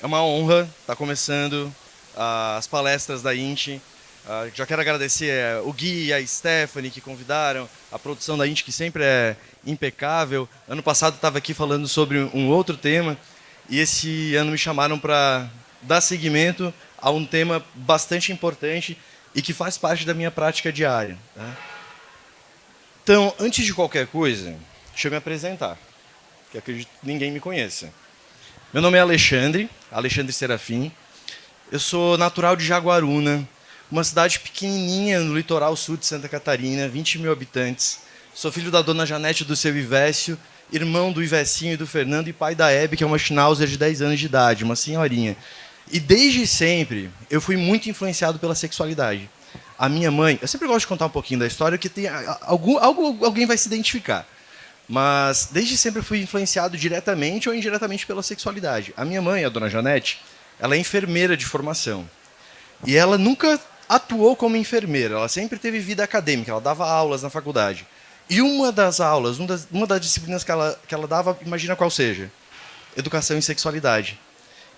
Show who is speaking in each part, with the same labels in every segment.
Speaker 1: É uma honra estar começando as palestras da INT. Já quero agradecer o Gui e a Stephanie que convidaram, a produção da INT que sempre é impecável. Ano passado estava aqui falando sobre um outro tema e esse ano me chamaram para dar seguimento a um tema bastante importante e que faz parte da minha prática diária. Tá? Então, antes de qualquer coisa, deixa eu me apresentar, que acredito que ninguém me conheça. Meu nome é Alexandre, Alexandre Serafim. Eu sou natural de Jaguaruna, uma cidade pequenininha no litoral sul de Santa Catarina, 20 mil habitantes. Sou filho da dona Janete e do seu Ivécio, irmão do Ivecinho e do Fernando e pai da Hebe, que é uma Schnauzer de 10 anos de idade, uma senhorinha. E desde sempre eu fui muito influenciado pela sexualidade. A minha mãe, eu sempre gosto de contar um pouquinho da história, que tem alguém vai se identificar. Mas desde sempre eu fui influenciado diretamente ou indiretamente pela sexualidade. A minha mãe, a dona Janete, ela é enfermeira de formação. E ela nunca atuou como enfermeira, ela sempre teve vida acadêmica, ela dava aulas na faculdade. E uma das aulas, uma das disciplinas que ela dava, imagina qual seja? Educação em sexualidade.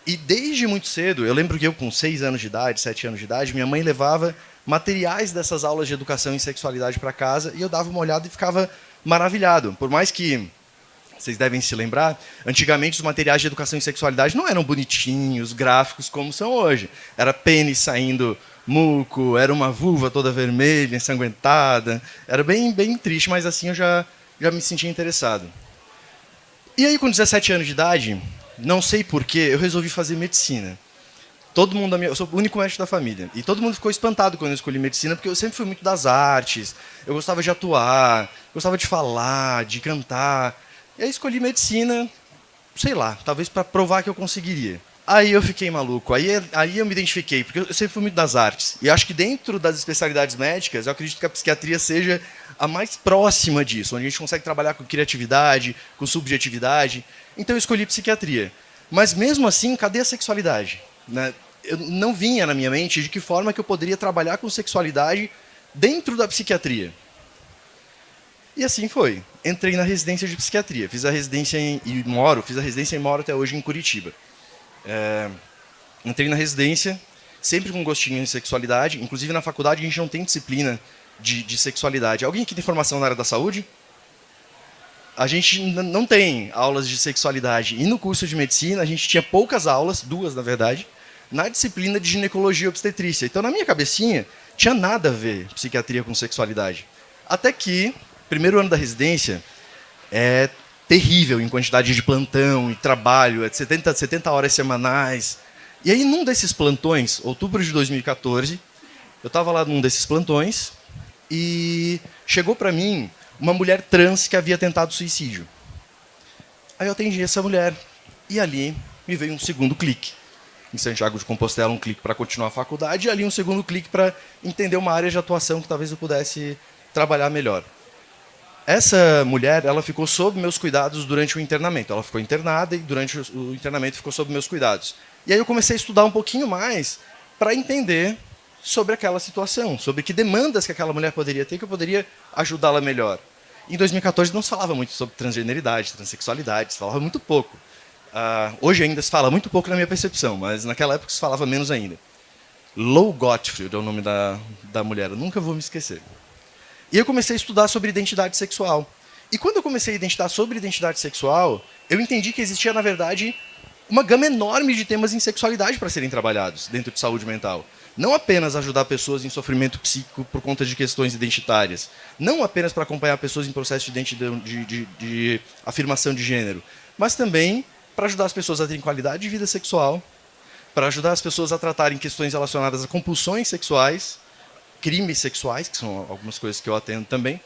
Speaker 1: E desde muito cedo, eu lembro que eu com 6 anos de idade, 7 anos de idade, minha mãe levava materiais dessas aulas de educação em sexualidade para casa e eu dava uma olhada e ficava maravilhado. Por mais que vocês devem se lembrar, antigamente os materiais de educação em sexualidade não eram bonitinhos, gráficos como são hoje. Era pênis saindo muco, era uma vulva toda vermelha, ensanguentada. Era bem triste, mas assim eu já me sentia interessado. E aí, com 17 anos de idade, não sei porquê, eu resolvi fazer medicina. Todo mundo eu sou o único médico da família. E todo mundo ficou espantado quando eu escolhi medicina, porque eu sempre fui muito das artes, eu gostava de atuar, gostava de falar, de cantar. E aí escolhi medicina, sei lá, talvez para provar que eu conseguiria. Aí eu fiquei maluco, aí eu me identifiquei, porque eu sempre fui muito das artes. E acho que dentro das especialidades médicas, eu acredito que a psiquiatria seja a mais próxima disso, onde a gente consegue trabalhar com criatividade, com subjetividade. Então eu escolhi psiquiatria. Mas mesmo assim, cadê a sexualidade? Né? Eu não vinha na minha mente de que forma que eu poderia trabalhar com sexualidade dentro da psiquiatria. E assim foi. Entrei na residência de psiquiatria, fiz a residência fiz a residência e moro até hoje em Curitiba. Entrei na residência, sempre com um gostinho em sexualidade. Inclusive na faculdade a gente não tem disciplina de sexualidade. Alguém aqui tem formação na área da saúde? A gente não tem aulas de sexualidade. E no curso de medicina a gente tinha poucas aulas, 2 na verdade, na disciplina de ginecologia e obstetrícia. Então na minha cabecinha tinha nada a ver psiquiatria com sexualidade. Até que, primeiro ano da residência, é terrível em quantidade de plantão e trabalho, é 70 horas semanais. E aí, num desses plantões, outubro de 2014, eu estava lá num desses plantões e chegou para mim uma mulher trans que havia tentado suicídio. Aí eu atendi essa mulher e ali me veio um segundo clique. Em Santiago de Compostela, um clique para continuar a faculdade e ali um segundo clique para entender uma área de atuação que talvez eu pudesse trabalhar melhor. Essa mulher, ela ficou sob meus cuidados durante o internamento. Ela ficou internada e durante o internamento ficou sob meus cuidados. E aí eu comecei a estudar um pouquinho mais para entender sobre aquela situação, sobre que demandas que aquela mulher poderia ter, que eu poderia ajudá-la melhor. Em 2014 não se falava muito sobre transgeneridade, transexualidade, se falava muito pouco. Hoje ainda se fala muito pouco na minha percepção, mas naquela época se falava menos ainda. Lou Gottfried é o nome da mulher, eu nunca vou me esquecer. E eu comecei a estudar sobre identidade sexual. E quando eu comecei a estudar sobre identidade sexual, eu entendi que existia, na verdade, uma gama enorme de temas em sexualidade para serem trabalhados dentro de saúde mental. Não apenas ajudar pessoas em sofrimento psíquico por conta de questões identitárias. Não apenas para acompanhar pessoas em processo de afirmação de gênero. Mas também para ajudar as pessoas a terem qualidade de vida sexual, para ajudar as pessoas a tratarem questões relacionadas a compulsões sexuais, crimes sexuais, que são algumas coisas que eu atendo também.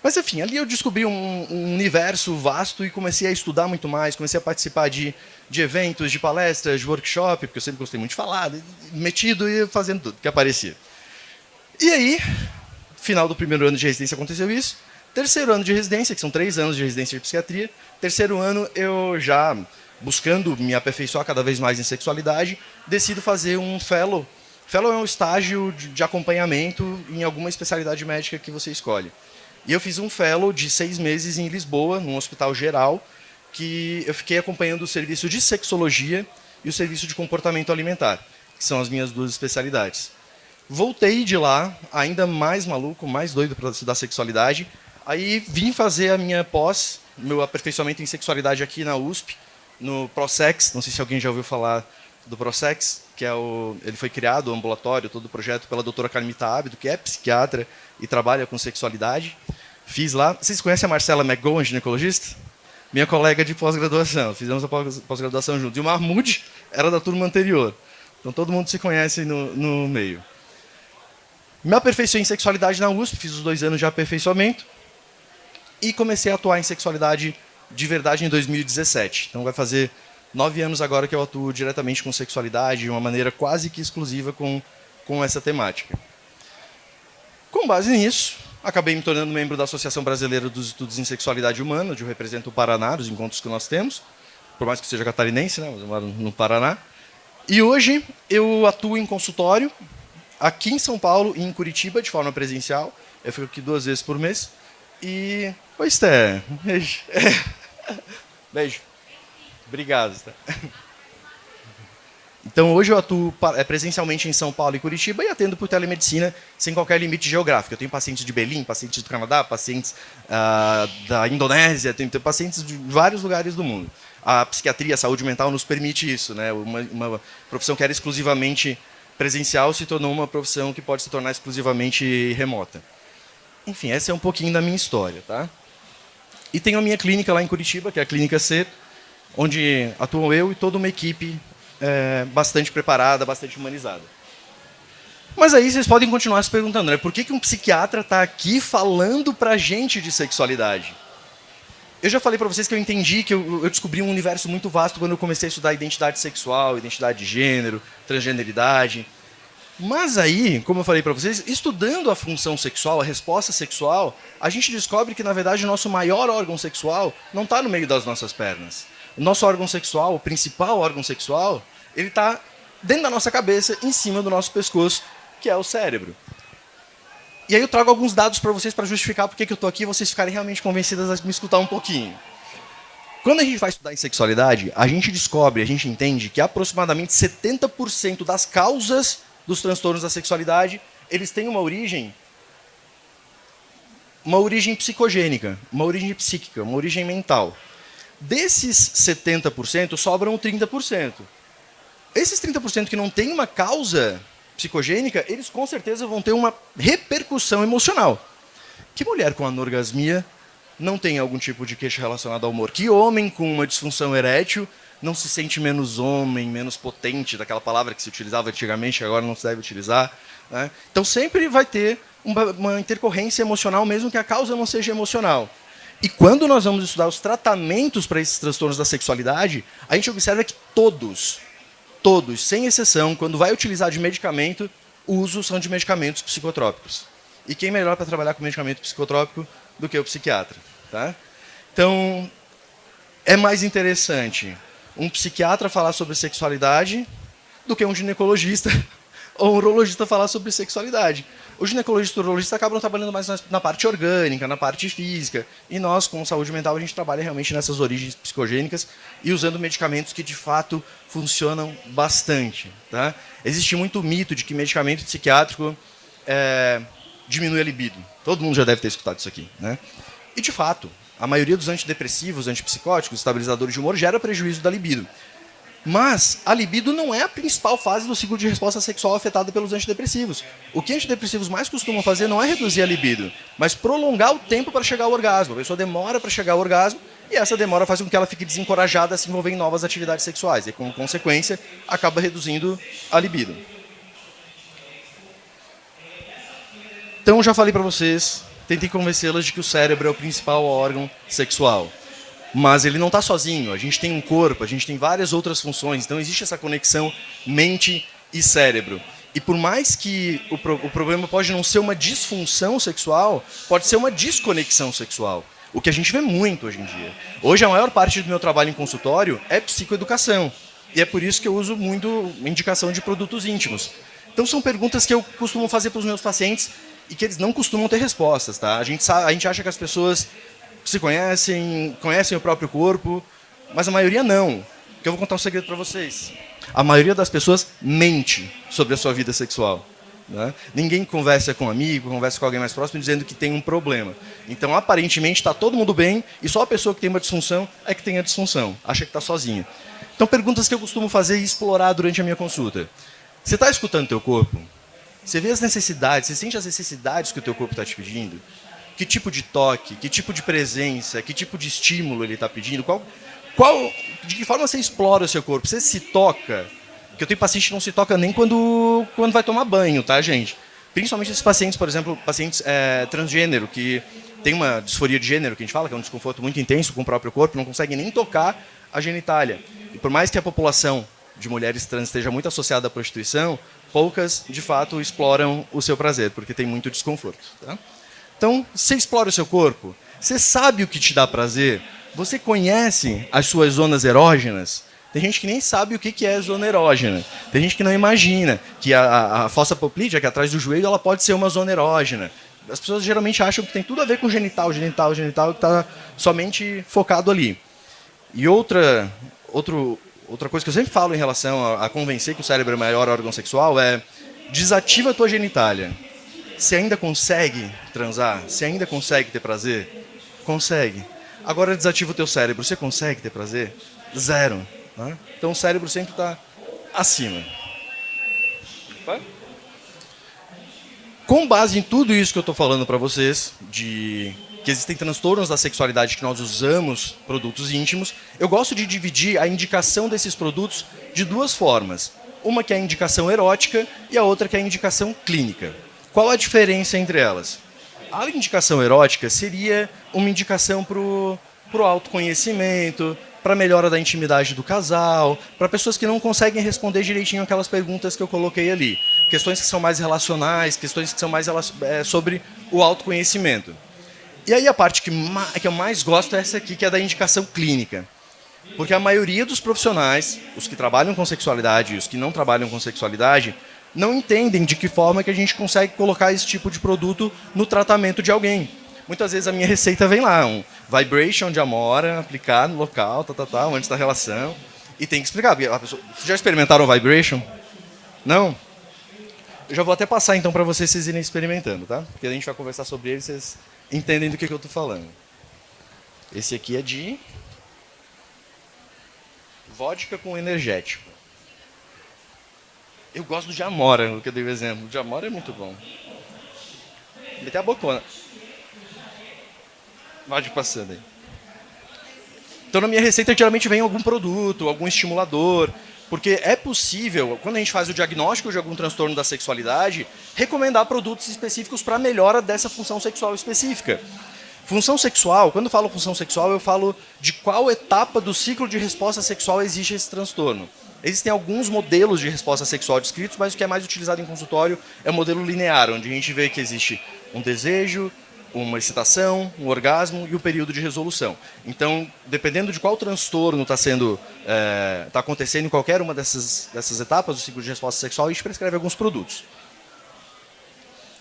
Speaker 1: Mas, enfim, ali eu descobri um universo vasto e comecei a estudar muito mais, comecei a participar de eventos, de palestras, de workshop, porque eu sempre gostei muito de falar, metido e fazendo tudo que aparecia. E aí, final do primeiro ano de residência aconteceu isso. Terceiro ano de residência, que são 3 anos de residência de psiquiatria. Terceiro ano, eu já, buscando me aperfeiçoar cada vez mais em sexualidade, decido fazer um fellow. Fellow é um estágio de acompanhamento em alguma especialidade médica que você escolhe. E eu fiz um fellow de 6 meses em Lisboa, num hospital geral, que eu fiquei acompanhando o serviço de sexologia e o serviço de comportamento alimentar, que são as minhas duas especialidades. Voltei de lá, ainda mais maluco, mais doido para estudar sexualidade. Aí vim fazer a minha pós, meu aperfeiçoamento em sexualidade aqui na USP, no ProSex. Não sei se alguém já ouviu falar do ProSex, que é ele foi criado, o ambulatório, todo o projeto, pela doutora Carmita Ábido, que é psiquiatra e trabalha com sexualidade. Fiz lá. Vocês conhecem a Marcela McGowan, ginecologista? Minha colega de pós-graduação. Fizemos a pós-graduação juntos. E o Mahmoud era da turma anterior. Então todo mundo se conhece no meio. Me aperfeiçoei em sexualidade na USP, fiz os 2 anos de aperfeiçoamento e comecei a atuar em sexualidade de verdade em 2017. Então vai fazer 9 anos agora que eu atuo diretamente com sexualidade, de uma maneira quase que exclusiva com essa temática. Com base nisso, acabei me tornando membro da Associação Brasileira dos Estudos em Sexualidade Humana, onde eu represento o Paraná, os encontros que nós temos, por mais que seja catarinense, né, mas eu moro no Paraná. E hoje eu atuo em consultório, aqui em São Paulo e em Curitiba, de forma presencial. Eu fico aqui 2 vezes por mês. E... Oi, Sté. Beijo. Beijo. Obrigado, Sté. Então, hoje eu atuo presencialmente em São Paulo e Curitiba e atendo por telemedicina sem qualquer limite geográfico. Eu tenho pacientes de Belém, pacientes do Canadá, pacientes da Indonésia, tenho pacientes de vários lugares do mundo. A psiquiatria, a saúde mental nos permite isso, né? Uma profissão que era exclusivamente presencial se tornou uma profissão que pode se tornar exclusivamente remota. Enfim, essa é um pouquinho da minha história, tá? E tenho a minha clínica lá em Curitiba, que é a Clínica Ser, onde atuo eu e toda uma equipe bastante preparada, bastante humanizada. Mas aí vocês podem continuar se perguntando, né? Por que um psiquiatra está aqui falando pra gente de sexualidade? Eu já falei para vocês que eu entendi que eu descobri um universo muito vasto quando eu comecei a estudar identidade sexual, identidade de gênero, transgeneridade. Mas aí, como eu falei para vocês, estudando a função sexual, a resposta sexual, a gente descobre que, na verdade, o nosso maior órgão sexual não está no meio das nossas pernas. O nosso órgão sexual, o principal órgão sexual, ele está dentro da nossa cabeça, em cima do nosso pescoço, que é o cérebro. E aí eu trago alguns dados para vocês para justificar por que eu estou aqui e vocês ficarem realmente convencidas a me escutar um pouquinho. Quando a gente vai estudar em sexualidade, a gente descobre, a gente entende que aproximadamente 70% das causas dos transtornos da sexualidade, eles têm uma origem psicogênica, uma origem psíquica, uma origem mental. Desses 70%, sobram 30%. Esses 30% que não têm uma causa psicogênica, eles com certeza vão ter uma repercussão emocional. Que mulher com anorgasmia não tem algum tipo de queixa relacionada ao humor? Que homem com uma disfunção erétil não se sente menos homem, menos potente, daquela palavra que se utilizava antigamente, agora não se deve utilizar, né? Então sempre vai ter uma intercorrência emocional, mesmo que a causa não seja emocional. E quando nós vamos estudar os tratamentos para esses transtornos da sexualidade, a gente observa que todos, sem exceção, quando vai utilizar de medicamento, o uso são de medicamentos psicotrópicos. E quem melhor para trabalhar com medicamento psicotrópico do que o psiquiatra, tá? Então, é mais interessante um psiquiatra falar sobre sexualidade do que um ginecologista ou um urologista falar sobre sexualidade. O ginecologista e o urologista acabam trabalhando mais na parte orgânica, na parte física, e nós, com saúde mental, a gente trabalha realmente nessas origens psicogênicas e usando medicamentos que, de fato, funcionam bastante, tá? Existe muito mito de que medicamento psiquiátrico diminui a libido. Todo mundo já deve ter escutado isso aqui, né? E, de fato, a maioria dos antidepressivos, antipsicóticos, estabilizadores de humor, gera prejuízo da libido. Mas a libido não é a principal fase do ciclo de resposta sexual afetada pelos antidepressivos. O que antidepressivos mais costumam fazer não é reduzir a libido, mas prolongar o tempo para chegar ao orgasmo. A pessoa demora para chegar ao orgasmo e essa demora faz com que ela fique desencorajada a se envolver em novas atividades sexuais. E, como consequência, acaba reduzindo a libido. Então, já falei para vocês, tentei convencê-las de que o cérebro é o principal órgão sexual. Mas ele não está sozinho, a gente tem um corpo, a gente tem várias outras funções, então existe essa conexão mente e cérebro. E por mais que o problema pode não ser uma disfunção sexual, pode ser uma desconexão sexual, o que a gente vê muito hoje em dia. Hoje a maior parte do meu trabalho em consultório é psicoeducação, e é por isso que eu uso muito indicação de produtos íntimos. Então são perguntas que eu costumo fazer para os meus pacientes e que eles não costumam ter respostas, tá? A gente acha que as pessoas se conhecem o próprio corpo, Mas a maioria não. Porque eu vou contar um segredo para vocês. A maioria das pessoas mente sobre a sua vida sexual. Né? Ninguém conversa com um amigo, conversa com alguém mais próximo dizendo que tem um problema. Então, aparentemente, está todo mundo bem e só a pessoa que tem uma disfunção é que tem a disfunção. Acha que está sozinha. Então, perguntas que eu costumo fazer e explorar durante a minha consulta. Você está escutando o teu corpo? Você vê as necessidades, você sente as necessidades que o teu corpo está te pedindo? Que tipo de toque, que tipo de presença, que tipo de estímulo ele está pedindo? De que forma você explora o seu corpo? Você se toca? Porque eu tenho paciente que não se toca nem quando vai tomar banho, tá, gente? Principalmente esses pacientes, por exemplo, pacientes transgênero, que tem uma disforia de gênero, que a gente fala, que é um desconforto muito intenso com o próprio corpo, não conseguem nem tocar a genitália. E por mais que a população de mulheres trans esteja muito associada à prostituição, poucas, de fato, exploram o seu prazer, porque tem muito desconforto. Tá? Então, você explora o seu corpo, você sabe o que te dá prazer, você conhece as suas zonas erógenas. Tem gente que nem sabe o que é zona erógena. Tem gente que não imagina que a fossa poplítea, que é atrás do joelho, ela pode ser uma zona erógena. As pessoas geralmente acham que tem tudo a ver com genital, que está somente focado ali. E outra coisa que eu sempre falo em relação a convencer que o cérebro é o maior órgão sexual é: desativa a tua genitália. Você ainda consegue transar? Você ainda consegue ter prazer? Consegue. Agora desativa o teu cérebro. Você consegue ter prazer? Zero. Né? Então o cérebro sempre está acima. Com base em tudo isso que eu estou falando para vocês, de que existem transtornos da sexualidade que nós usamos produtos íntimos, eu gosto de dividir a indicação desses produtos de duas formas. Uma que é a indicação erótica e a outra que é a indicação clínica. Qual a diferença entre elas? A indicação erótica seria uma indicação para o autoconhecimento, para a melhora da intimidade do casal, para pessoas que não conseguem responder direitinho aquelas perguntas que eu coloquei ali. Questões que são mais relacionais, questões que são mais sobre o autoconhecimento. E aí a parte que eu mais gosto é essa aqui, que é da indicação clínica. Porque a maioria dos profissionais, os que trabalham com sexualidade e os que não trabalham com sexualidade, não entendem de que forma que a gente consegue colocar esse tipo de produto no tratamento de alguém. Muitas vezes a minha receita vem lá, um vibration de amora, aplicar no local, antes da relação. E tem que explicar. Vocês já experimentaram o vibration? Não? Eu já vou até passar então para vocês irem experimentando, tá? Porque a gente vai conversar sobre ele, vocês entendem do que eu estou falando. Esse aqui é de vodka com energético. Eu gosto do de amora, o que eu dei o exemplo. O de amora é muito bom. Meter a bocona. Vai passando aí. Então, na minha receita, geralmente vem algum produto, algum estimulador, porque é possível, quando a gente faz o diagnóstico de algum transtorno da sexualidade, recomendar produtos específicos para a melhora dessa função sexual específica. Função sexual, quando eu falo função sexual, eu falo de qual etapa do ciclo de resposta sexual existe esse transtorno. Existem alguns modelos de resposta sexual descritos, mas o que é mais utilizado em consultório é o modelo linear, onde a gente vê que existe um desejo, uma excitação, um orgasmo e o período de resolução. Então, dependendo de qual transtorno está acontecendo em qualquer uma dessas etapas do ciclo de resposta sexual, a gente prescreve alguns produtos.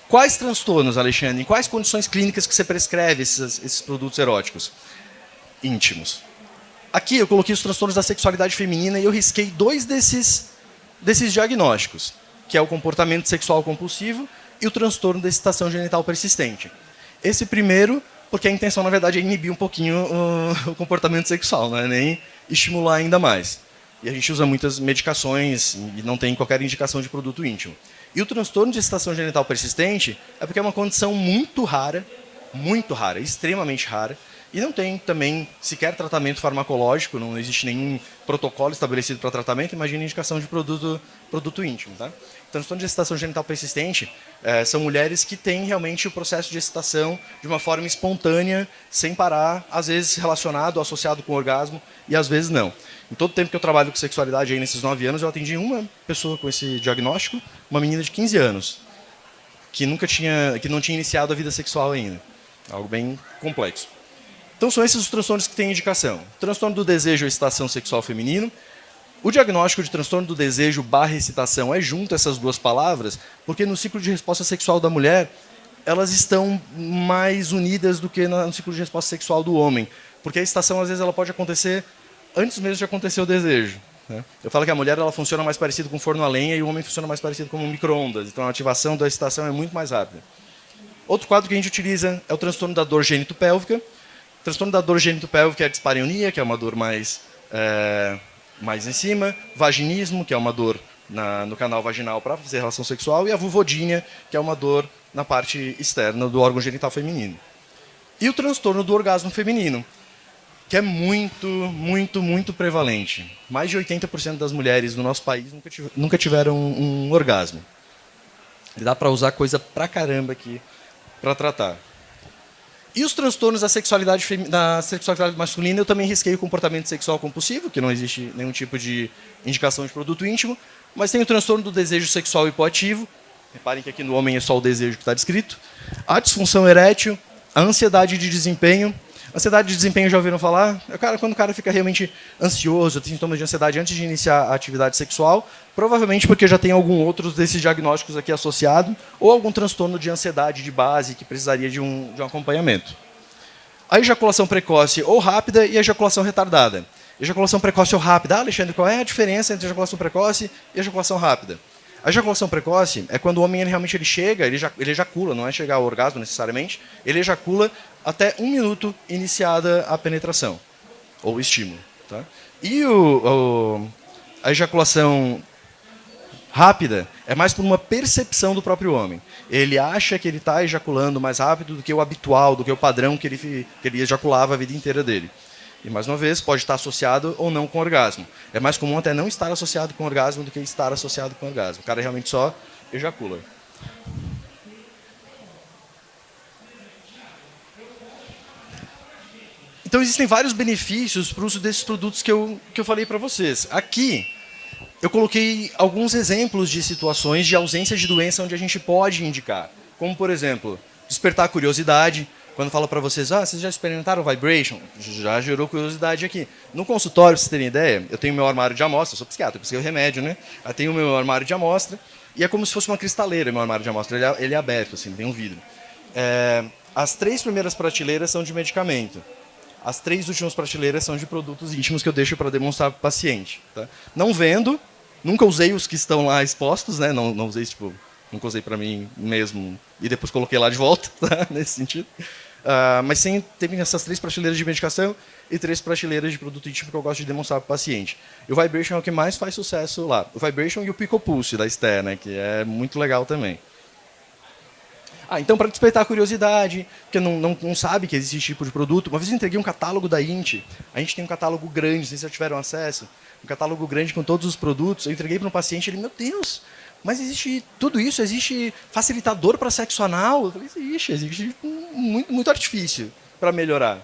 Speaker 1: Quais transtornos, Alexandre? Em quais condições clínicas que você prescreve esses produtos eróticos? Íntimos. Aqui eu coloquei os transtornos da sexualidade feminina e eu risquei 2 desses diagnósticos, que é o comportamento sexual compulsivo e o transtorno da excitação genital persistente. Esse primeiro, porque a intenção, na verdade, é inibir um pouquinho o comportamento sexual, não é nem estimular ainda mais. E a gente usa muitas medicações e não tem qualquer indicação de produto íntimo. E o transtorno de excitação genital persistente é porque é uma condição muito rara, extremamente rara, e não tem também sequer tratamento farmacológico, não existe nenhum protocolo estabelecido para tratamento, imagina a indicação de produto íntimo. Tá? Transtorno de excitação genital persistente são mulheres que têm realmente o processo de excitação de uma forma espontânea, sem parar, às vezes relacionado, associado com orgasmo, e às vezes não. Em todo o tempo que eu trabalho com sexualidade, aí, nesses 9 anos, eu atendi uma pessoa com esse diagnóstico, uma menina de 15 anos, que não tinha iniciado a vida sexual ainda. Algo bem complexo. Então são esses os transtornos que têm indicação. Transtorno do desejo ou excitação sexual feminino. O diagnóstico de transtorno do desejo / excitação é junto essas duas palavras, porque no ciclo de resposta sexual da mulher, elas estão mais unidas do que no ciclo de resposta sexual do homem. Porque a excitação, às vezes, ela pode acontecer antes mesmo de acontecer o desejo. Né? Eu falo que a mulher ela funciona mais parecido com um forno a lenha e o homem funciona mais parecido com um micro-ondas. Então a ativação da excitação é muito mais rápida. Outro quadro que a gente utiliza é o transtorno da dor gênito-pélvica. O transtorno da dor gênito-pélvica é a dispareunia, que é uma dor mais em cima, vaginismo, que é uma dor no canal vaginal para fazer relação sexual, e a vulvodínia, que é uma dor na parte externa do órgão genital feminino. E o transtorno do orgasmo feminino, que é muito prevalente. Mais de 80% das mulheres no nosso país nunca tiveram um orgasmo. E dá para usar coisa pra caramba aqui para tratar. E os transtornos da sexualidade masculina, eu também risquei o comportamento sexual compulsivo, que não existe nenhum tipo de indicação de produto íntimo, mas tem o transtorno do desejo sexual hipoativo. Reparem que aqui no homem é só o desejo que está descrito. A disfunção erétil, a ansiedade de desempenho. Ansiedade de desempenho, já ouviram falar? Quando o cara fica realmente ansioso, tem sintomas de ansiedade antes de iniciar a atividade sexual, provavelmente porque já tem algum outro desses diagnósticos aqui associado, ou algum transtorno de ansiedade de base que precisaria de um acompanhamento. A ejaculação precoce ou rápida e a ejaculação retardada. Ejaculação precoce ou rápida. Alexandre, qual é a diferença entre ejaculação precoce e ejaculação rápida? A ejaculação precoce é quando o homem ele chega, ele ejacula, não é chegar ao orgasmo necessariamente, ele ejacula até 1 minuto iniciada a penetração, ou estímulo. Tá? E a ejaculação rápida é mais por uma percepção do próprio homem. Ele acha que ele está ejaculando mais rápido do que o habitual, do que o padrão que ele ejaculava a vida inteira dele. E, mais uma vez, pode estar associado ou não com orgasmo. É mais comum até não estar associado com orgasmo do que estar associado com orgasmo. O cara realmente só ejacula. Então, existem vários benefícios para o uso desses produtos que eu falei para vocês. Aqui, eu coloquei alguns exemplos de situações de ausência de doença onde a gente pode indicar. Como, por exemplo, despertar a curiosidade. Quando falo para vocês, vocês já experimentaram o Vibration? Já gerou curiosidade aqui. No consultório, para vocês terem ideia, eu tenho meu armário de amostra, eu sou psiquiatra, eu preciso de remédio, né? Eu tenho o meu armário de amostra, e é como se fosse uma cristaleira, meu armário de amostra. Ele é aberto, assim, tem um vidro. As 3 primeiras prateleiras são de medicamento. As 3 últimas prateleiras são de produtos íntimos que eu deixo para demonstrar para o paciente. Tá? Não vendo, nunca usei os que estão lá expostos, né? Não usei, nunca usei para mim mesmo e depois coloquei lá de volta, tá? Nesse sentido. Mas sim, tem essas 3 prateleiras de medicação e 3 prateleiras de produto íntimo que eu gosto de demonstrar para o paciente. E o Vibration é o que mais faz sucesso lá. O Vibration e o Pico Pulse da Esther, né, que é muito legal também. Então, para despertar a curiosidade, porque não sabe que existe esse tipo de produto, uma vez eu entreguei um catálogo da INT, a gente tem um catálogo grande, não sei se já tiveram acesso, um catálogo grande com todos os produtos, eu entreguei para um paciente, ele, meu Deus, mas existe tudo isso, existe facilitador para sexo anal? Eu falei, existe muito artifício para melhorar.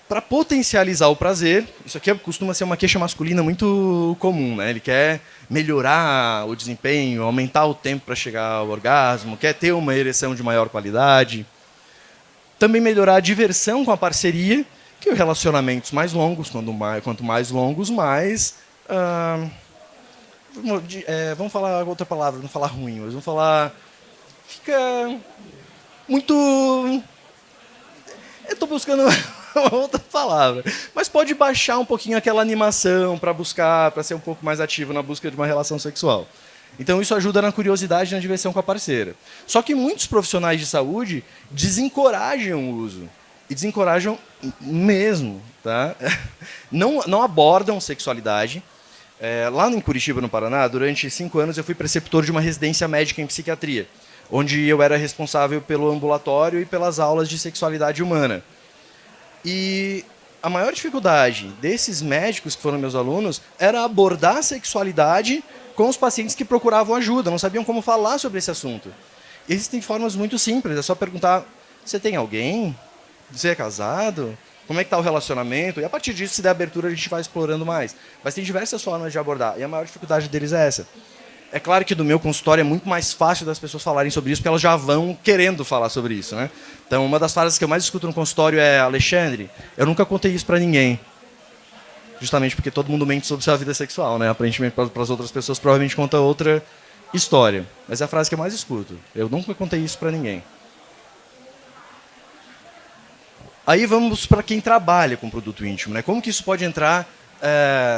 Speaker 1: Para potencializar o prazer, isso aqui costuma ser uma queixa masculina muito comum, né? Ele quer melhorar o desempenho, aumentar o tempo para chegar ao orgasmo, quer ter uma ereção de maior qualidade. Também melhorar a diversão com a parceria, que os relacionamentos mais longos, quanto mais longos, mais... vamos falar outra palavra, não falar ruim, mas vamos falar... Fica muito... Eu estou buscando uma outra palavra. Mas pode baixar um pouquinho aquela animação para ser um pouco mais ativo na busca de uma relação sexual. Então isso ajuda na curiosidade e na diversão com a parceira. Só que muitos profissionais de saúde desencorajam o uso. E desencorajam mesmo. Tá? Não abordam sexualidade. Lá em Curitiba, no Paraná, durante 5 anos eu fui preceptor de uma residência médica em psiquiatria, onde eu era responsável pelo ambulatório e pelas aulas de sexualidade humana. E a maior dificuldade desses médicos que foram meus alunos era abordar a sexualidade com os pacientes que procuravam ajuda, não sabiam como falar sobre esse assunto. Existem formas muito simples, é só perguntar, você tem alguém? Você é casado? Como é que está o relacionamento? E a partir disso, se der abertura, a gente vai explorando mais. Mas tem diversas formas de abordar, e a maior dificuldade deles é essa. É claro que no meu consultório é muito mais fácil das pessoas falarem sobre isso, porque elas já vão querendo falar sobre isso, né? Então, uma das frases que eu mais escuto no consultório é: Alexandre, eu nunca contei isso para ninguém. Justamente porque todo mundo mente sobre sua vida sexual, né? Aparentemente, para as outras pessoas, provavelmente conta outra história. Mas é a frase que eu mais escuto. Eu nunca contei isso para ninguém. Aí vamos para quem trabalha com produto íntimo, né? Como que isso pode entrar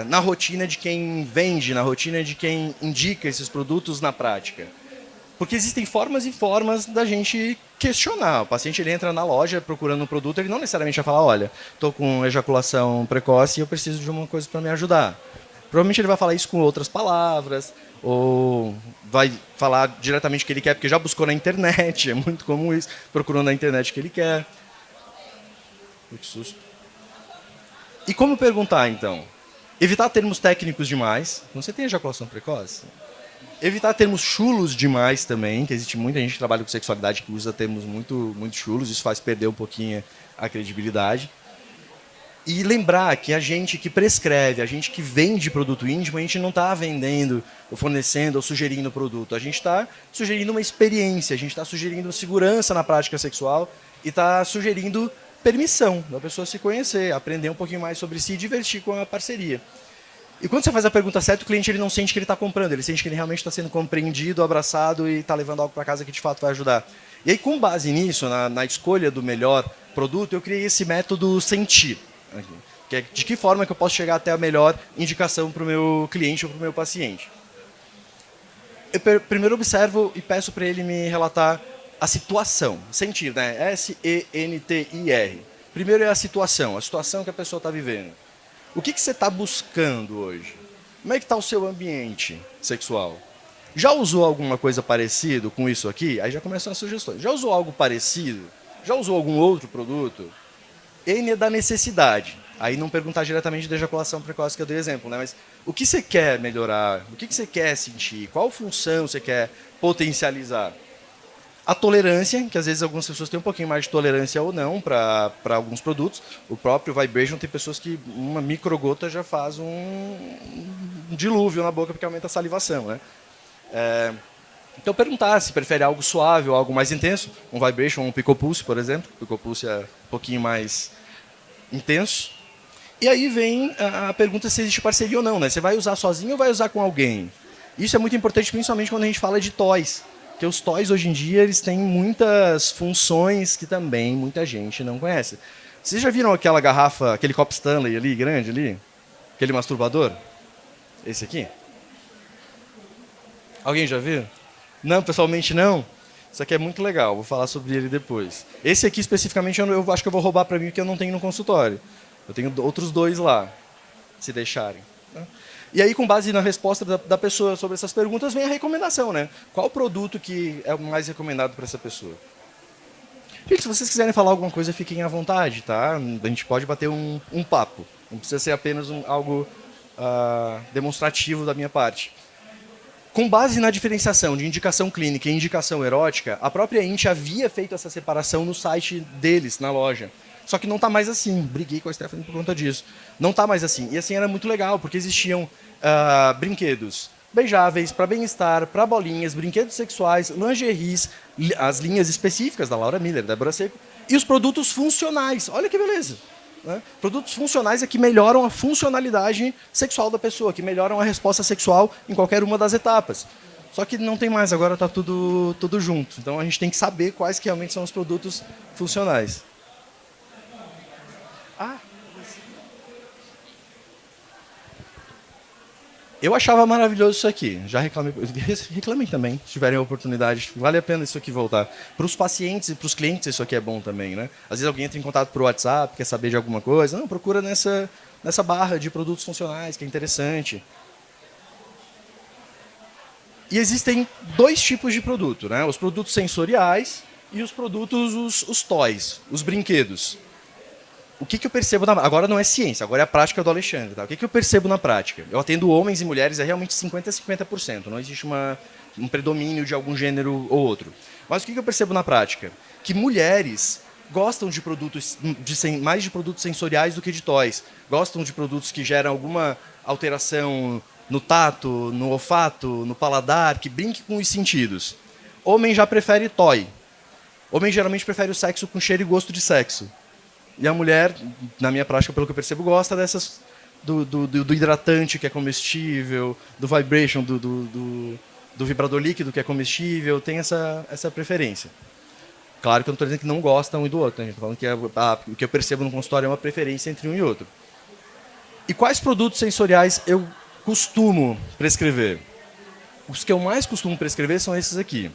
Speaker 1: na rotina de quem vende, na rotina de quem indica esses produtos na prática? Porque existem formas e formas da gente questionar. O paciente ele entra na loja procurando um produto, ele não necessariamente vai falar, olha, estou com ejaculação precoce e eu preciso de uma coisa para me ajudar. Provavelmente ele vai falar isso com outras palavras, ou vai falar diretamente o que ele quer, porque já buscou na internet, é muito comum isso, procurando na internet o que ele quer. Que susto. E como perguntar, então? Evitar termos técnicos demais. Você tem ejaculação precoce? Evitar termos chulos demais também, que existe muita gente que trabalha com sexualidade que usa termos muito, muito chulos, isso faz perder um pouquinho a credibilidade. E lembrar que a gente que prescreve, a gente que vende produto íntimo, a gente não está vendendo, ou fornecendo, ou sugerindo produto. A gente está sugerindo uma experiência, a gente está sugerindo segurança na prática sexual e está sugerindo permissão da pessoa se conhecer, aprender um pouquinho mais sobre si e divertir com a parceria. E quando você faz a pergunta certa, o cliente ele não sente que ele está comprando, ele sente que ele realmente está sendo compreendido, abraçado e está levando algo para casa que de fato vai ajudar. E aí, com base nisso, na escolha do melhor produto, eu criei esse método sentir. Que é de que forma que eu posso chegar até a melhor indicação para o meu cliente ou para o meu paciente. Eu primeiro observo e peço para ele me relatar a situação. Sentir, né? S-E-N-T-I-R. Primeiro é a situação que a pessoa está vivendo. O que você está buscando hoje? Como é que está o seu ambiente sexual? Já usou alguma coisa parecida com isso aqui? Aí já começam as sugestões. Já usou algo parecido? Já usou algum outro produto? N é da necessidade. Aí não perguntar diretamente da ejaculação precoce que eu dei exemplo, né? Mas o que você quer melhorar? O que você quer sentir? Qual função você quer potencializar? A tolerância, que às vezes algumas pessoas têm um pouquinho mais de tolerância ou não para alguns produtos. O próprio Vibration tem pessoas que uma microgota já faz um dilúvio na boca porque aumenta a salivação, né? Então perguntar se prefere algo suave ou algo mais intenso. Um Vibration, um Picopulse, por exemplo. O Picopulse é um pouquinho mais intenso. E aí vem a pergunta se existe parceria ou não, né? Você vai usar sozinho ou vai usar com alguém? Isso é muito importante, principalmente quando a gente fala de toys. Porque os toys, hoje em dia, eles têm muitas funções que também muita gente não conhece. Vocês já viram aquela garrafa, aquele copo Stanley ali, grande ali? Aquele masturbador? Esse aqui? Alguém já viu? Não, pessoalmente não? Isso aqui é muito legal, vou falar sobre ele depois. Esse aqui, especificamente, eu acho que eu vou roubar para mim, porque eu não tenho no consultório. Eu tenho outros dois lá, se deixarem. E aí, com base na resposta da pessoa sobre essas perguntas, vem a recomendação, né? Qual produto que é o mais recomendado para essa pessoa? Gente, se vocês quiserem falar alguma coisa, fiquem à vontade, tá? A gente pode bater um papo. Não precisa ser apenas algo demonstrativo da minha parte. Com base na diferenciação de indicação clínica e indicação erótica, a própria INT havia feito essa separação no site deles, na loja. Só que não está mais assim. Briguei com a Stephanie por conta disso. Não está mais assim. E assim era muito legal, porque existiam brinquedos beijáveis, para bem-estar, para bolinhas, brinquedos sexuais, lingeries, as linhas específicas da Laura Miller, da Débora Seco, e os produtos funcionais. Olha que beleza. Né? Produtos funcionais é que melhoram a funcionalidade sexual da pessoa, que melhoram a resposta sexual em qualquer uma das etapas. Só que não tem mais, agora está tudo junto. Então a gente tem que saber quais que realmente são os produtos funcionais. Eu achava maravilhoso isso aqui. Já reclamei também, se tiverem a oportunidade. Vale a pena isso aqui voltar. Para os pacientes e para os clientes isso aqui é bom também, né? Às vezes alguém entra em contato por WhatsApp, quer saber de alguma coisa. Não, procura nessa barra de produtos funcionais, que é interessante. E existem dois tipos de produto, né? Os produtos sensoriais e os produtos, os toys, os brinquedos. O que eu percebo agora não é ciência, agora é a prática do Alexandre. Tá? O que eu percebo na prática? Eu atendo homens e mulheres, é realmente 50% a 50%. Não existe um predomínio de algum gênero ou outro. Mas o que eu percebo na prática? Que mulheres gostam de produtos mais de produtos sensoriais do que de toys. Gostam de produtos que geram alguma alteração no tato, no olfato, no paladar, que brinque com os sentidos. Homem já prefere toy. Homem geralmente prefere o sexo com cheiro e gosto de sexo. E a mulher, na minha prática, pelo que eu percebo, gosta dessas do hidratante que é comestível, do vibration, do vibrador líquido que é comestível, tem essa preferência. Claro que eu não estou dizendo que não gostam um do outro, né? Estou falando que o que eu percebo no consultório é uma preferência entre um e outro. E quais produtos sensoriais eu costumo prescrever? Os que eu mais costumo prescrever são esses aqui.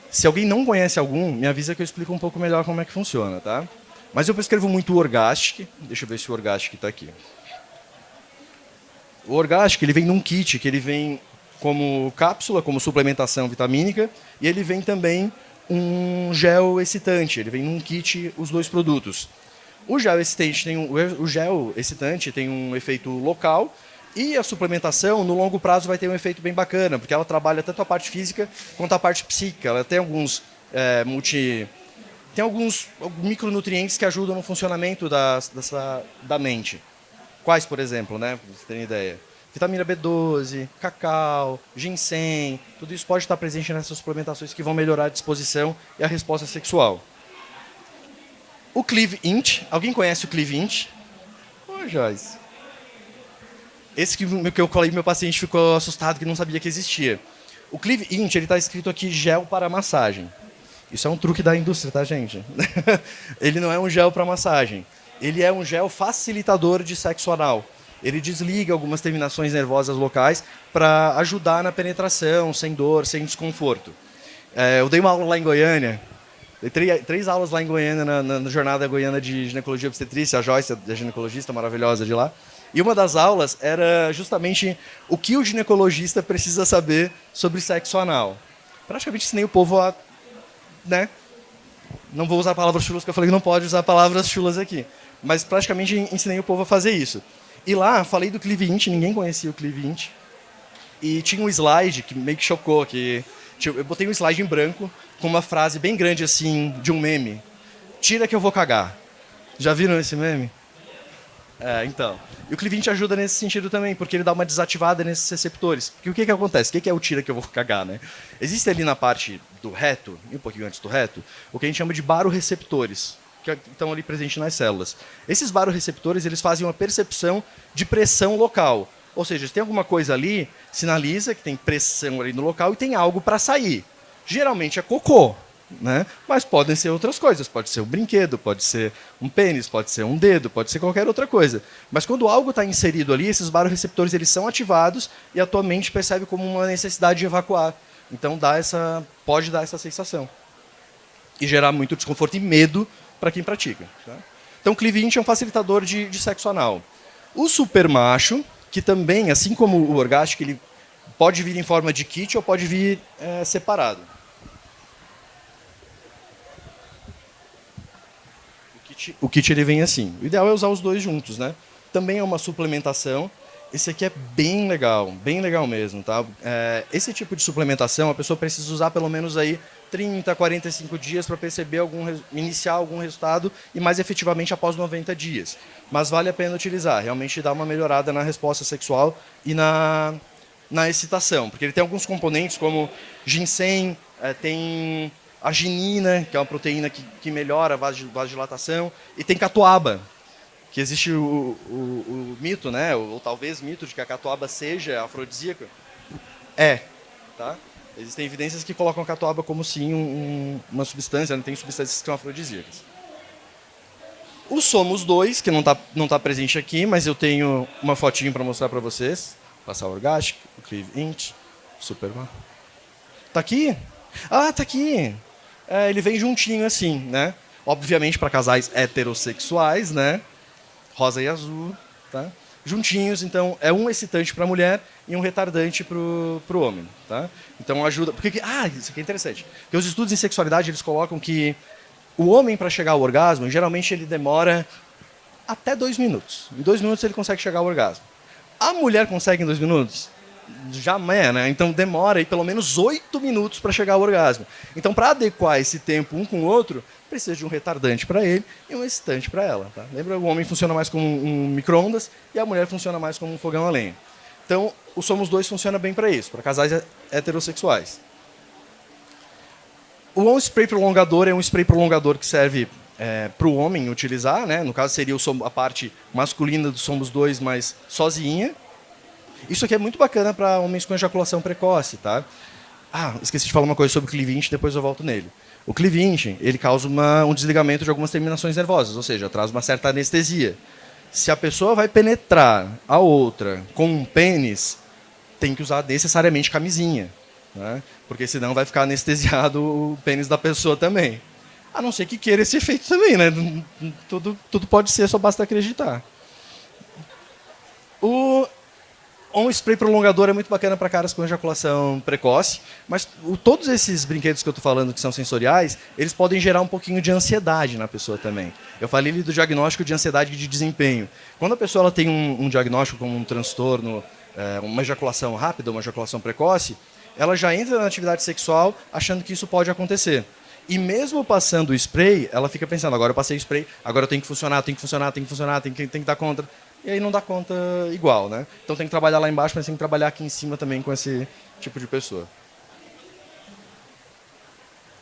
Speaker 1: Se alguém não conhece algum, me avisa que eu explico um pouco melhor como é que funciona, tá? Mas eu prescrevo muito o Orgastic. Deixa eu ver se o Orgastic está aqui. O Orgastic, ele vem num kit, que ele vem como cápsula, como suplementação vitamínica, e ele vem também um gel excitante. Ele vem num kit os dois produtos. O gel excitante tem um efeito local, e a suplementação, no longo prazo, vai ter um efeito bem bacana, porque ela trabalha tanto a parte física quanto a parte psíquica. Ela tem alguns micronutrientes que ajudam no funcionamento da mente. Quais, por exemplo, né? Para vocês terem ideia. Vitamina B12, cacau, ginseng, tudo isso pode estar presente nessas suplementações que vão melhorar a disposição e a resposta sexual. O Clive Int. Alguém conhece o Clive Int? Ô, Joyce. Esse que eu falei, meu paciente ficou assustado que não sabia que existia. O Clive Int, ele está escrito aqui gel para massagem. Isso é um truque da indústria, tá, gente? Ele não é um gel para massagem. Ele é um gel facilitador de sexo anal. Ele desliga algumas terminações nervosas locais para ajudar na penetração, sem dor, sem desconforto. Eu dei uma aula lá em Goiânia, dei três aulas lá em Goiânia, na jornada goiana de ginecologia e obstetrícia, a Joyce, a ginecologista maravilhosa de lá. E uma das aulas era justamente o que o ginecologista precisa saber sobre sexo anal. Praticamente ensinei o povo a... né? Não vou usar palavras chulas, porque eu falei que não pode usar palavras chulas aqui. Mas praticamente ensinei o povo a fazer isso. E lá, falei do Clive Int, ninguém conhecia o Clive Int. E tinha um slide que meio que chocou, que eu botei um slide em branco com uma frase bem grande assim, de um meme. Tira que eu vou cagar. Já viram esse meme? Então. E o Clive Int ajuda nesse sentido também, porque ele dá uma desativada nesses receptores. Porque o que acontece? O que é o tira que eu vou cagar, né? Existe ali na parte do reto, e um pouquinho antes do reto, o que a gente chama de baroreceptores, que estão ali presentes nas células. Esses baroreceptores, eles fazem uma percepção de pressão local. Ou seja, se tem alguma coisa ali, sinaliza que tem pressão ali no local e tem algo para sair. Geralmente é cocô, né? Mas podem ser outras coisas. Pode ser um brinquedo, pode ser um pênis, pode ser um dedo, pode ser qualquer outra coisa. Mas quando algo está inserido ali, esses baroreceptores eles são ativados e a tua mente percebe como uma necessidade de evacuar. Então pode dar essa sensação. E gerar muito desconforto e medo para quem pratica. Tá? Então o Clive Int é um facilitador de sexo anal. O super macho, que também, assim como o Orgastic, ele pode vir em forma de kit ou pode vir separado. O kit ele vem assim. O ideal é usar os dois juntos, né? Também é uma suplementação. Esse aqui é bem legal mesmo, tá? Esse tipo de suplementação a pessoa precisa usar pelo menos aí 30, 45 dias para perceber iniciar algum resultado e mais efetivamente após 90 dias. Mas vale a pena utilizar, realmente dá uma melhorada na resposta sexual e na excitação, porque ele tem alguns componentes como ginseng, tem arginina, que é uma proteína que melhora a vasodilatação, e tem catuaba, que existe o mito, né, ou talvez mito de que a catuaba seja afrodisíaca. Tá? Existem evidências que colocam a catuaba como sim uma substância, tem substâncias que são afrodisíacas. O Somos 2, que não tá presente aqui, mas eu tenho uma fotinho para mostrar para vocês. Passar o Orgastic, o Clive Int, Superman. Tá aqui? Ah, tá aqui! Ele vem juntinho assim, né? Obviamente para casais heterossexuais, né? Rosa e azul, tá? Juntinhos, então é um excitante para a mulher e um retardante para o homem, tá? Então ajuda, porque isso aqui é interessante. Porque os estudos em sexualidade eles colocam que o homem para chegar ao orgasmo, geralmente ele demora até 2 minutos. Em 2 minutos ele consegue chegar ao orgasmo. A mulher consegue em 2 minutos? Jamais, né? Então demora aí pelo menos 8 minutos para chegar ao orgasmo. Então, para adequar esse tempo um com o outro, precisa de um retardante para ele e um excitante para ela. Tá? Lembra? O homem funciona mais como um micro-ondas e a mulher funciona mais como um fogão a lenha. Então, o Somos 2 funciona bem para isso, para casais heterossexuais. O On Spray Prolongador é um spray prolongador que serve para o homem utilizar, né? No caso, seria a parte masculina do Somos 2, mas sozinha. Isso aqui é muito bacana para homens com ejaculação precoce, tá? Ah, esqueci de falar uma coisa sobre o Cli-20, depois eu volto nele. O Cli-20, ele causa um desligamento de algumas terminações nervosas, ou seja, traz uma certa anestesia. Se a pessoa vai penetrar a outra com um pênis, tem que usar necessariamente camisinha, né? Porque senão vai ficar anestesiado o pênis da pessoa também. A não ser que queira esse efeito também, né? Tudo pode ser, só basta acreditar. O, um spray prolongador é muito bacana para caras com ejaculação precoce, mas todos esses brinquedos que eu estou falando que são sensoriais, eles podem gerar um pouquinho de ansiedade na pessoa também. Eu falei ali do diagnóstico de ansiedade de desempenho. Quando a pessoa ela tem um diagnóstico como um transtorno, uma ejaculação rápida, uma ejaculação precoce, ela já entra na atividade sexual achando que isso pode acontecer. E mesmo passando o spray, ela fica pensando, agora eu passei o spray, agora eu tenho que funcionar, tem que funcionar, tem que funcionar, tem que dar conta. E aí não dá conta igual, né? Então tem que trabalhar lá embaixo, mas tem que trabalhar aqui em cima também com esse tipo de pessoa.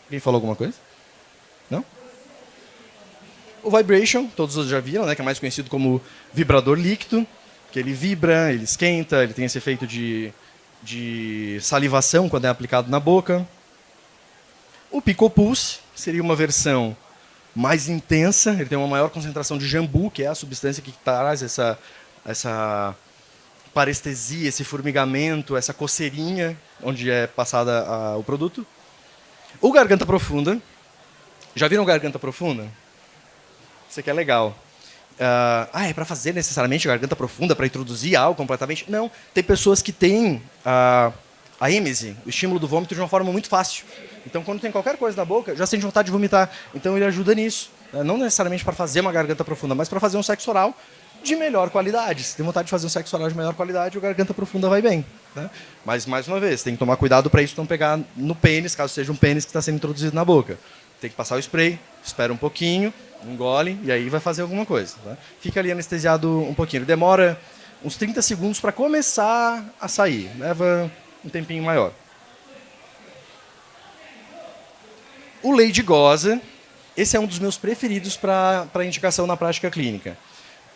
Speaker 1: Alguém falou alguma coisa? Não? O vibration, todos já viram, né? Que é mais conhecido como vibrador líquido, que ele vibra, ele esquenta, ele tem esse efeito de salivação quando é aplicado na boca. O Picopulse seria uma versão mais intensa, ele tem uma maior concentração de jambu, que é a substância que traz essa parestesia, esse formigamento, essa coceirinha onde é passada o produto. O Garganta Profunda. Já viram Garganta Profunda? Isso aqui é legal. É para fazer necessariamente Garganta Profunda, para introduzir algo completamente? Não. Tem pessoas que têm a êmese, o estímulo do vômito, de uma forma muito fácil. Então, quando tem qualquer coisa na boca, já sente vontade de vomitar. Então, ele ajuda nisso. Não necessariamente para fazer uma garganta profunda, mas para fazer um sexo oral de melhor qualidade. Se tem vontade de fazer um sexo oral de melhor qualidade, o garganta profunda vai bem. Né? Mas, mais uma vez, tem que tomar cuidado para isso não pegar no pênis, caso seja um pênis que está sendo introduzido na boca. Tem que passar o spray, espera um pouquinho, engole e aí vai fazer alguma coisa. Tá? Fica ali anestesiado um pouquinho. Ele demora uns 30 segundos para começar a sair. Leva um tempinho maior. O Lady Goza, esse é um dos meus preferidos para indicação na prática clínica.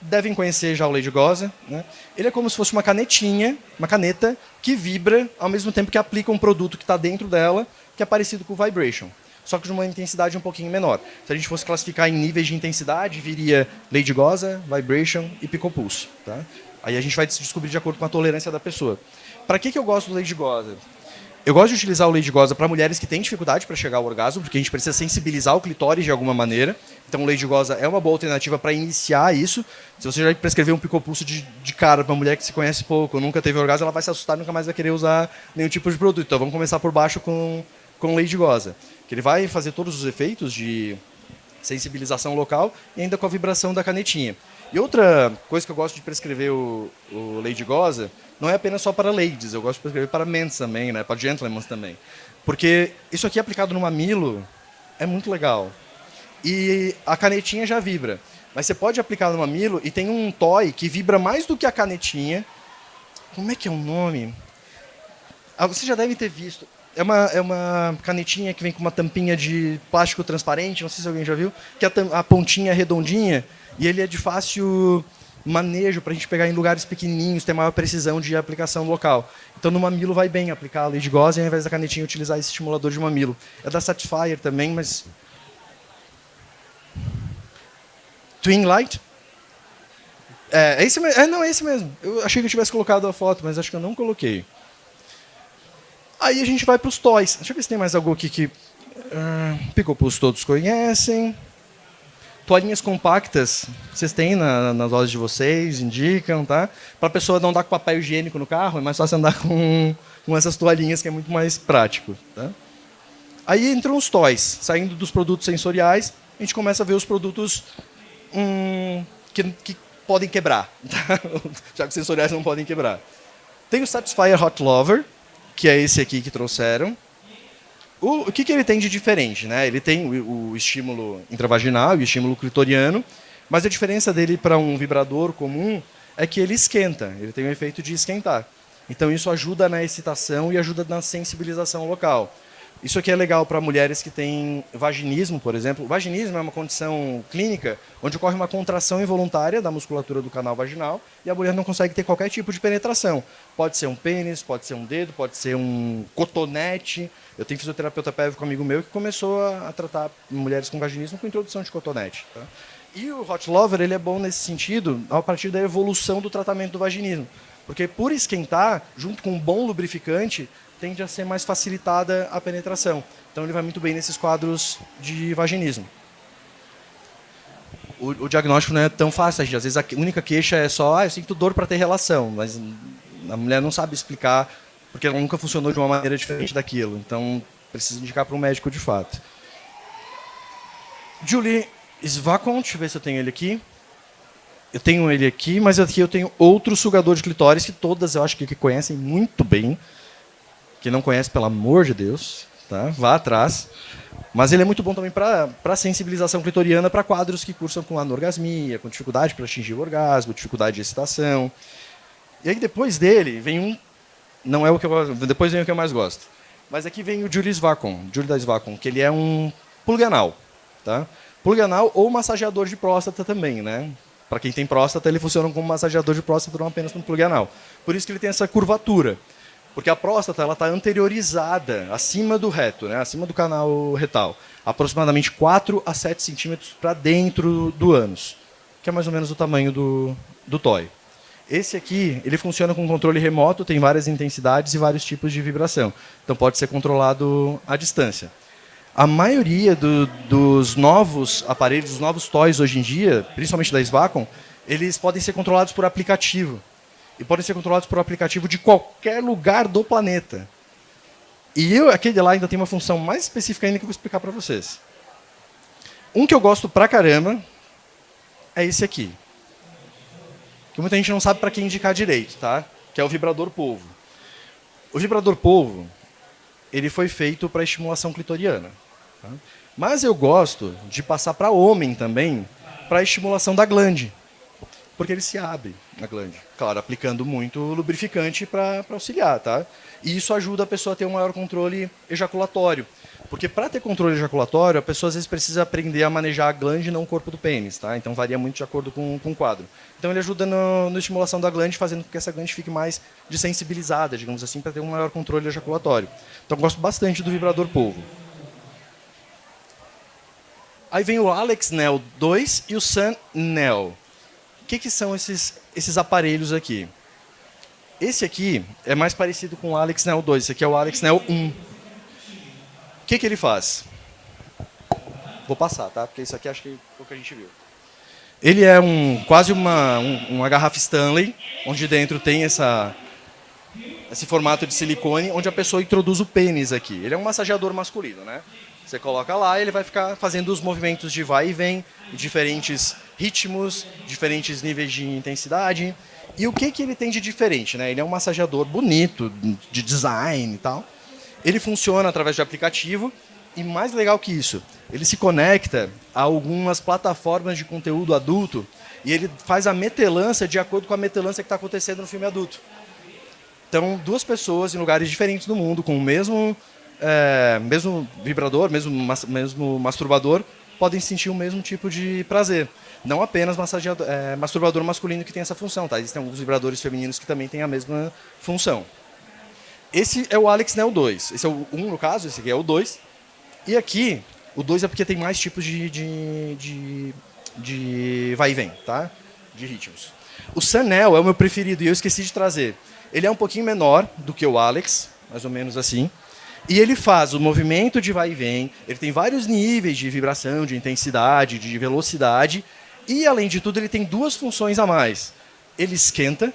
Speaker 1: Devem conhecer já o Lady Goza. Né? Ele é como se fosse uma canetinha, uma caneta, que vibra ao mesmo tempo que aplica um produto que está dentro dela, que é parecido com o Vibration, só que de uma intensidade um pouquinho menor. Se a gente fosse classificar em níveis de intensidade, viria Lady Goza, Vibration e Picopulse. Tá? Aí a gente vai descobrir de acordo com a tolerância da pessoa. Para que eu gosto do Lady Goza? Eu gosto de utilizar o Lady Goza para mulheres que têm dificuldade para chegar ao orgasmo, porque a gente precisa sensibilizar o clitóris de alguma maneira. Então o Lady Goza é uma boa alternativa para iniciar isso. Se você já prescrever um picopulso de cara para uma mulher que se conhece pouco, nunca teve orgasmo, ela vai se assustar e nunca mais vai querer usar nenhum tipo de produto. Então vamos começar por baixo com o Lady Goza, que ele vai fazer todos os efeitos de sensibilização local e ainda com a vibração da canetinha. E outra coisa que eu gosto de prescrever o Lady Goza não é apenas só para ladies, eu gosto de prescrever para men também, né, para gentlemen também. Porque isso aqui aplicado no mamilo é muito legal. E a canetinha já vibra. Mas você pode aplicar no mamilo e tem um toy que vibra mais do que a canetinha. Como é que é o nome? Você já deve ter visto. É uma canetinha que vem com uma tampinha de plástico transparente, não sei se alguém já viu, que a pontinha é redondinha e ele é de fácil manejo para a gente pegar em lugares pequenininhos, ter maior precisão de aplicação local. Então no mamilo vai bem aplicar a Lady Goza e ao invés da canetinha utilizar esse estimulador de mamilo. É da Satisfyer também, mas... Twin Light? É esse mesmo. Não, é esse mesmo. Eu achei que eu tivesse colocado a foto, mas acho que eu não coloquei. Aí a gente vai para os toys. Deixa eu ver se tem mais algo aqui que... Picopulse todos conhecem. Toalhinhas compactas, vocês têm nas lojas de vocês, indicam, tá? Para a pessoa não andar com papel higiênico no carro, é mais fácil andar com essas toalhinhas, que é muito mais prático. Tá? Aí entram os toys. Saindo dos produtos sensoriais, a gente começa a ver os produtos que podem quebrar. Tá? Já que os sensoriais não podem quebrar. Tem o Satisfyer Hot Lover, que é esse aqui que trouxeram. O que ele tem de diferente? Né? Ele tem o estímulo intravaginal e o estímulo clitoriano, mas a diferença dele para um vibrador comum é que ele esquenta, ele tem o efeito de esquentar. Então isso ajuda na excitação e ajuda na sensibilização local. Isso aqui é legal para mulheres que têm vaginismo, por exemplo. O vaginismo é uma condição clínica onde ocorre uma contração involuntária da musculatura do canal vaginal e a mulher não consegue ter qualquer tipo de penetração. Pode ser um pênis, pode ser um dedo, pode ser um cotonete. Eu tenho fisioterapeuta pélvico amigo meu que começou a tratar mulheres com vaginismo com introdução de cotonete. Tá? E o Hot Lover ele é bom nesse sentido a partir da evolução do tratamento do vaginismo. Porque por esquentar, junto com um bom lubrificante, tende a ser mais facilitada a penetração. Então ele vai muito bem nesses quadros de vaginismo. O diagnóstico não é tão fácil. Às vezes a única queixa é só, eu sinto dor para ter relação, mas a mulher não sabe explicar porque ela nunca funcionou de uma maneira diferente daquilo. Então precisa indicar para um médico de fato. Julie Svacon, deixa eu ver se eu tenho ele aqui. Eu tenho ele aqui, mas aqui eu tenho outro sugador de clitóris que todas eu acho que conhecem muito bem. Quem não conhece, pelo amor de Deus, tá? Vá atrás. Mas ele é muito bom também para sensibilização clitoriana para quadros que cursam com anorgasmia, com dificuldade para atingir o orgasmo, dificuldade de excitação. E aí depois dele vem um... Não é o que eu... Depois vem o que eu mais gosto. Mas aqui vem o Julie da Svacon, que ele é um plug anal. Tá? Plug anal ou massageador de próstata também, né? Para quem tem próstata, ele funciona como massageador de próstata, não apenas como plug anal. Por isso que ele tem essa curvatura. Porque a próstata está anteriorizada, acima do reto, né? Acima do canal retal. Aproximadamente 4 a 7 centímetros para dentro do ânus, que é mais ou menos o tamanho do toy. Esse aqui, ele funciona com controle remoto, tem várias intensidades e vários tipos de vibração. Então pode ser controlado à distância. A maioria dos novos aparelhos, dos novos toys hoje em dia, principalmente da Svacon, eles podem ser controlados por aplicativo. E podem ser controlados por aplicativo de qualquer lugar do planeta. E aquele lá ainda tem uma função mais específica ainda que eu vou explicar para vocês. Um que eu gosto pra caramba é esse aqui. Que muita gente não sabe para quem indicar direito, tá? Que é o vibrador polvo. O vibrador polvo, ele foi feito para estimulação clitoriana. Tá? Mas eu gosto de passar para homem também, para estimulação da glande. Porque ele se abre na glande. Claro, aplicando muito lubrificante para auxiliar, tá? E isso ajuda a pessoa a ter um maior controle ejaculatório. Porque para ter controle ejaculatório, a pessoa às vezes precisa aprender a manejar a glande e não o corpo do pênis, tá? Então varia muito de acordo com o quadro. Então ele ajuda na estimulação da glande, fazendo com que essa glande fique mais desensibilizada, digamos assim, para ter um maior controle ejaculatório. Então eu gosto bastante do vibrador polvo. Aí vem o Alex Nel 2 e o Sun Nel. O que são esses aparelhos aqui? Esse aqui é mais parecido com o Alex Nel 2. Esse aqui é o Alex Nel 1. O que ele faz? Vou passar, tá? Porque isso aqui acho que é o que a gente viu. Ele é quase uma garrafa Stanley, onde dentro tem esse formato de silicone, onde a pessoa introduz o pênis aqui. Ele é um massageador masculino, né? Você coloca lá e ele vai ficar fazendo os movimentos de vai e vem, diferentes ritmos, diferentes níveis de intensidade. E o que ele tem de diferente, né? Ele é um massageador bonito, de design e tal. Ele funciona através de aplicativo e, mais legal que isso, ele se conecta a algumas plataformas de conteúdo adulto e ele faz a metelância de acordo com a metelância que está acontecendo no filme adulto. Então, duas pessoas em lugares diferentes do mundo, com o mesmo vibrador, mesmo masturbador, podem sentir o mesmo tipo de prazer. Não apenas masturbador masculino que tem essa função, tá? Existem alguns vibradores femininos que também têm a mesma função. Esse é o Alex Nel 2. Esse é o 1 no caso, esse aqui é o 2. E aqui, o 2 é porque tem mais tipos de vai e vem, tá? De ritmos. O Sunel é o meu preferido e eu esqueci de trazer. Ele é um pouquinho menor do que o Alex, mais ou menos assim. E ele faz o movimento de vai e vem, ele tem vários níveis de vibração, de intensidade, de velocidade, e além de tudo ele tem duas funções a mais. Ele esquenta,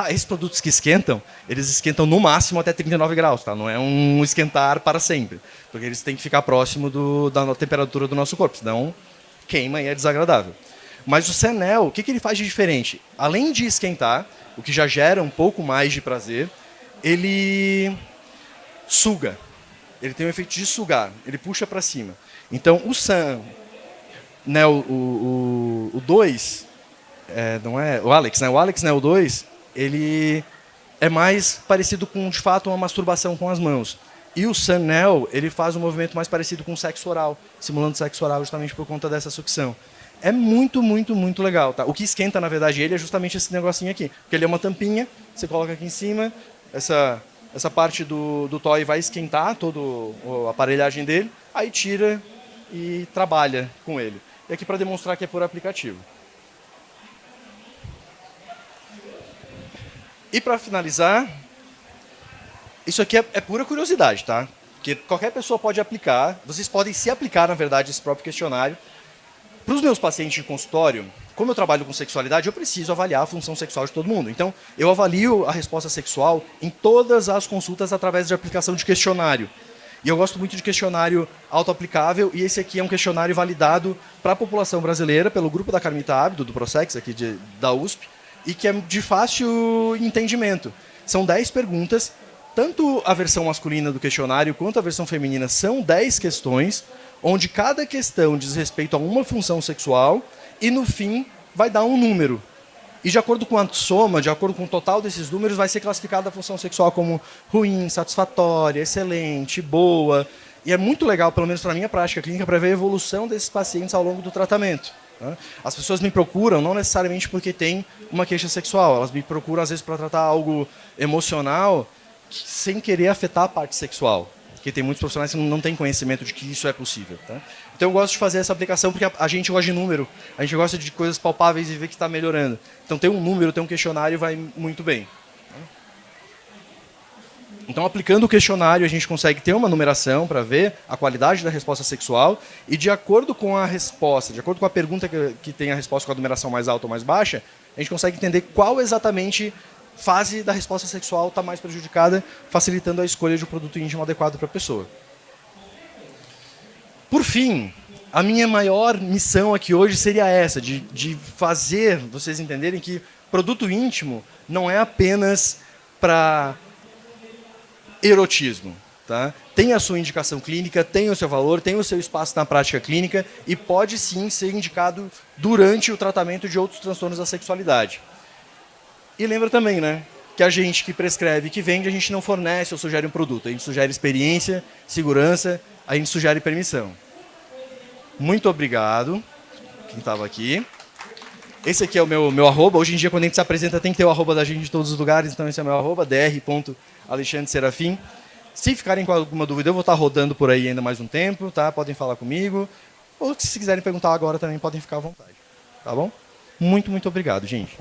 Speaker 1: esses produtos que esquentam, eles esquentam no máximo até 39 graus, tá? Não é um esquentar para sempre, porque eles têm que ficar próximo da temperatura do nosso corpo, senão queima e é desagradável. Mas o Senel, o que ele faz de diferente? Além de esquentar, o que já gera um pouco mais de prazer, ele suga. Ele tem o efeito de sugar, ele puxa para cima. Então, o Sun, né, o 2, não é o Alex, né? O Alex, né, o 2, ele é mais parecido com, de fato, uma masturbação com as mãos. E o Sun-Nel, ele faz um movimento mais parecido com sexo oral, simulando sexo oral justamente por conta dessa sucção. É muito, muito, muito legal. Tá? O que esquenta, na verdade, ele é justamente esse negocinho aqui. Porque ele é uma tampinha, você coloca aqui em cima, essa parte do toy vai esquentar toda a aparelhagem dele, aí tira e trabalha com ele. E aqui para demonstrar que é por aplicativo. E para finalizar, isso aqui é pura curiosidade, tá? Porque qualquer pessoa pode aplicar, vocês podem se aplicar, na verdade, esse próprio questionário. Para os meus pacientes em consultório, como eu trabalho com sexualidade, eu preciso avaliar a função sexual de todo mundo. Então, eu avalio a resposta sexual em todas as consultas através de aplicação de questionário. E eu gosto muito de questionário auto-aplicável, e esse aqui é um questionário validado para a população brasileira, pelo grupo da Carmita Ábido, do Prosex, aqui da USP, e que é de fácil entendimento. São 10 perguntas, tanto a versão masculina do questionário quanto a versão feminina são 10 questões, onde cada questão diz respeito a uma função sexual e, no fim, vai dar um número. E, de acordo com a soma, de acordo com o total desses números, vai ser classificada a função sexual como ruim, satisfatória, excelente, boa. E é muito legal, pelo menos para a minha prática clínica, para ver a evolução desses pacientes ao longo do tratamento. As pessoas me procuram não necessariamente porque tem uma queixa sexual, elas me procuram, às vezes, para tratar algo emocional sem querer afetar a parte sexual. Porque tem muitos profissionais que não têm conhecimento de que isso é possível. Tá? Então eu gosto de fazer essa aplicação porque a gente gosta de número, a gente gosta de coisas palpáveis e ver que está melhorando. Então ter um número, ter um questionário vai muito bem. Então aplicando o questionário a gente consegue ter uma numeração para ver a qualidade da resposta sexual e de acordo com a resposta, de acordo com a pergunta que tem a resposta com a numeração mais alta ou mais baixa, a gente consegue entender qual exatamente fase da resposta sexual está mais prejudicada, facilitando a escolha de um produto íntimo adequado para a pessoa. Por fim, a minha maior missão aqui hoje seria essa, de fazer vocês entenderem que produto íntimo não é apenas para erotismo. Tá? Tem a sua indicação clínica, tem o seu valor, tem o seu espaço na prática clínica e pode sim ser indicado durante o tratamento de outros transtornos da sexualidade. E lembra também, né, que a gente que prescreve, que vende, a gente não fornece ou sugere um produto. A gente sugere experiência, segurança, a gente sugere permissão. Muito obrigado, quem estava aqui. Esse aqui é o meu arroba. Hoje em dia, quando a gente se apresenta, tem que ter o arroba da gente em todos os lugares. Então, esse é o meu arroba, dr.alexandreserafim. Se ficarem com alguma dúvida, eu vou estar rodando por aí ainda mais um tempo, tá? Podem falar comigo. Ou se quiserem perguntar agora também, podem ficar à vontade. Tá bom? Muito, muito obrigado, gente.